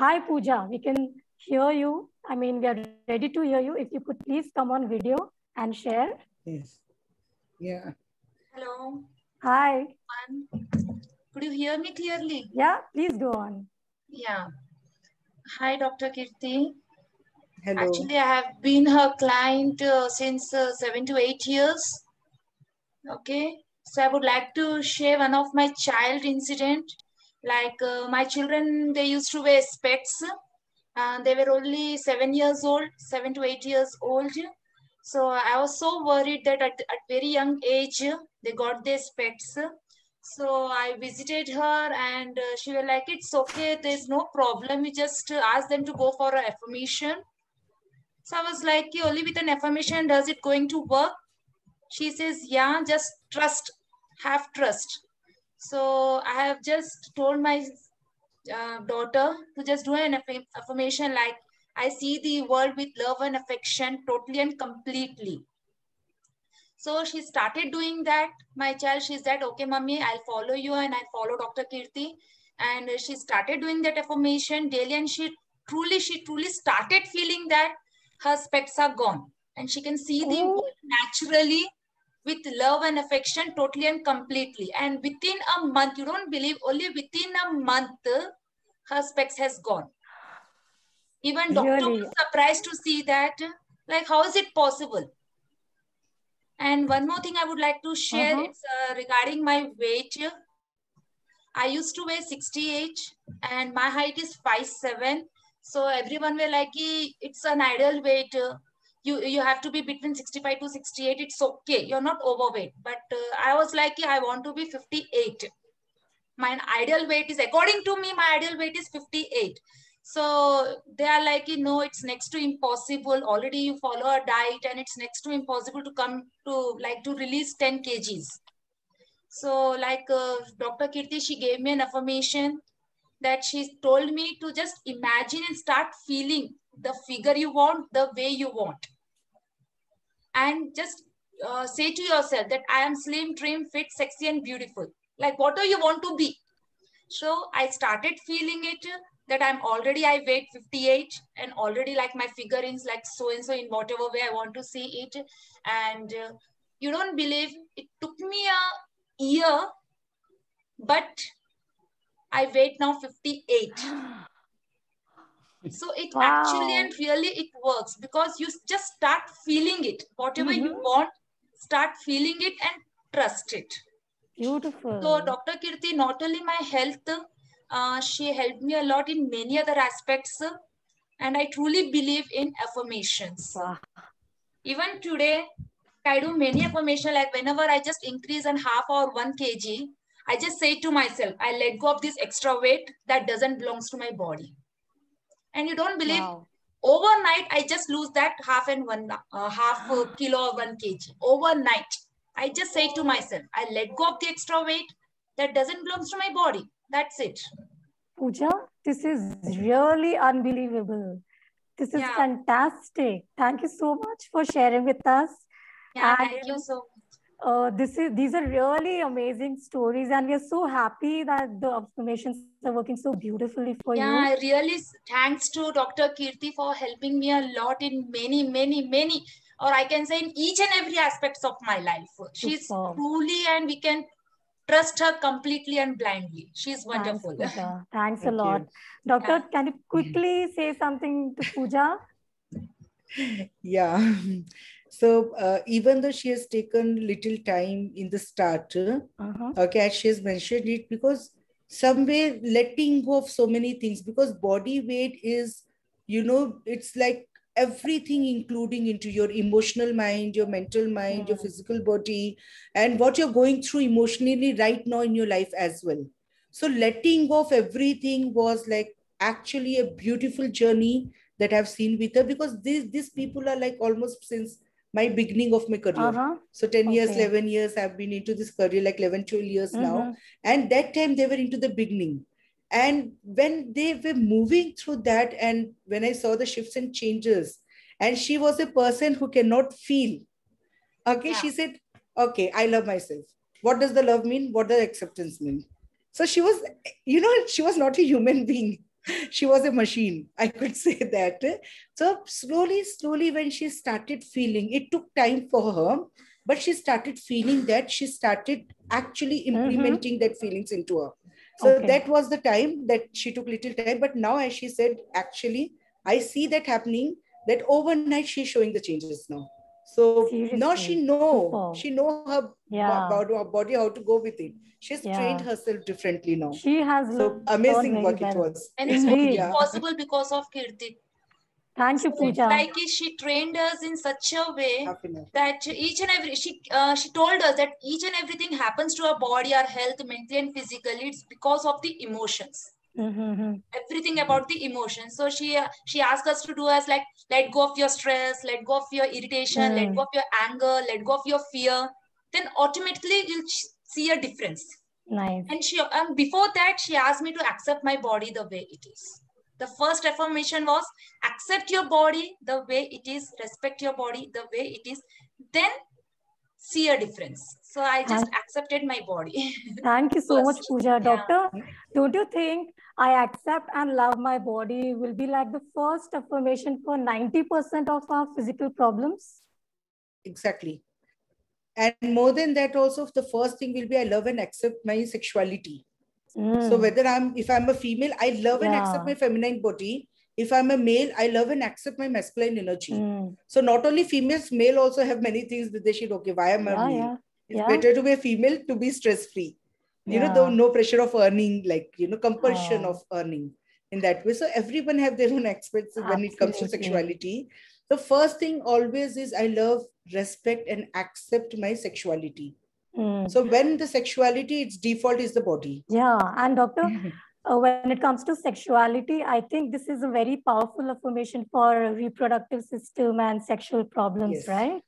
Hi, Pooja. We can hear you. I mean, we are ready to hear you. If you could please come on video and share. Yes. Yeah. Hello. Hi. Could you hear me clearly? Yeah, please go on. Yeah. Hi, Dr. Kirti. Hello. Actually, I have been her client since 7 to 8 years. Okay. So I would like to share one of my child incident. Like my children, they used to wear specs. They were only 7 years old, 7 to 8 years old. So I was so worried that at very young age, they got their specs. So I visited her and she was like, it's okay, there's no problem. We just ask them to go for an affirmation. So I was like, only with an affirmation, does it going to work? She says, yeah, just trust, have trust. So I have just told my daughter to just do an affirmation like, I see the world with love and affection totally and completely. So she started doing that. My child, she said, okay, mommy, I'll follow you and I'll follow Dr. Kirti. And she started doing that affirmation daily and she truly started feeling that her specs are gone. And she can see the world naturally with love and affection totally and completely. And within a month, you don't believe, only within a month, her specs has gone. Even doctor was surprised to see that, like, how is it possible? And one more thing I would like to share, it's regarding my weight. I used to weigh 68 and my height is 5'7". So everyone were like, it's an ideal weight. You have to be between 65 to 68. It's okay. You're not overweight. But I was like, I want to be 58. My ideal weight is, according to me, my ideal weight is 58. So they are like, no, it's next to impossible. Already you follow a diet and it's next to impossible to come to to release 10 kgs. So like Dr. Kirti, she gave me an affirmation that she told me to just imagine and start feeling the figure you want, the way you want. And just say to yourself that I am slim, trim, fit, sexy and beautiful. Like whatever you want to be. So I started feeling it that I weigh 58 and already like my figure is like so and so in whatever way I want to see it. And you don't believe, it took me a year, but I weigh now 58. So it actually and really it works because you just start feeling it. Whatever you want, start feeling it and trust it. Beautiful. So Dr. Kirti, not only my health, she helped me a lot in many other aspects. And I truly believe in affirmations. Wow. Even today, I do many affirmations. Like whenever I just increase in half or 1 kg, I just say to myself, I let go of this extra weight that doesn't belong to my body. And you don't believe, overnight, I just lose that half kilo or 1 kg. Overnight, I just say to myself, I let go of the extra weight that doesn't belong to my body. That's it. Pooja, this is really unbelievable. This is fantastic. Thank you so much for sharing with us. Yeah, thank you so much. These are really amazing stories, and we are so happy that the affirmations are working so beautifully for you. Yeah, really thanks to Dr. Kirti for helping me a lot in many, or I can say in each and every aspects of my life. She's truly, and we can trust her completely and blindly. She's wonderful. Thanks, Thanks a lot. Doctor, can you quickly say something to Pooja? Yeah. So even though she has taken little time in the start, okay, as she has mentioned it, because somewhere letting go of so many things, because body weight is, it's like everything, including into your emotional mind, your mental mind, your physical body, and what you're going through emotionally right now in your life as well. So letting go of everything was like actually a beautiful journey that I've seen with her, because these people are like almost since my beginning of my career. So 10 years, 11 years, I've been into this career, like 11, 12 years now. And that time they were into the beginning. And when they were moving through that, and when I saw the shifts and changes, and she was a person who cannot feel. Okay, she said, okay, I love myself. What does the love mean? What does acceptance mean? So she was, she was not a human being. She was a machine, I could say that. So slowly, when she started feeling, it took time for her, but she started feeling that, she started actually implementing that feelings into her. So that was the time that she took little time. But now, as she said, actually, I see that happening, that overnight she's showing the changes now. So now she know her body, how to go with it. She's trained herself differently now. She has so amazing work it was. And it's only possible because of Kirti. Thank you, Pooja. Like she trained us in such a way that each and every, she told us that each and everything happens to our body, our health, mentally and physically. It's because of the emotions. Everything about the emotions. So she asked us to do as like, let go of your stress, let go of your irritation, let go of your anger, let go of your fear. Then automatically you'll see a difference. Nice. And before that, she asked me to accept my body the way it is. The first affirmation was, accept your body the way it is, respect your body the way it is, then see a difference. So I just accepted my body. Thank you so much, Pooja. Doctor, don't you think I accept and love my body will be like the first affirmation for 90% of our physical problems? Exactly. And more than that also, the first thing will be, I love and accept my sexuality. So whether if I'm a female, I love and accept my feminine body. If I'm a male, I love and accept my masculine energy. So not only females, male also have many things that they should, okay, why am I a male? It's better to be a female to be stress-free. You know, no pressure of earning, like, you know, compulsion of earning in that way. So everyone have their own aspects when it comes to sexuality. The first thing always is, I love, respect and accept my sexuality. So when the sexuality, its default is the body. Yeah. And doctor, when it comes to sexuality, I think this is a very powerful affirmation for reproductive system and sexual problems, right?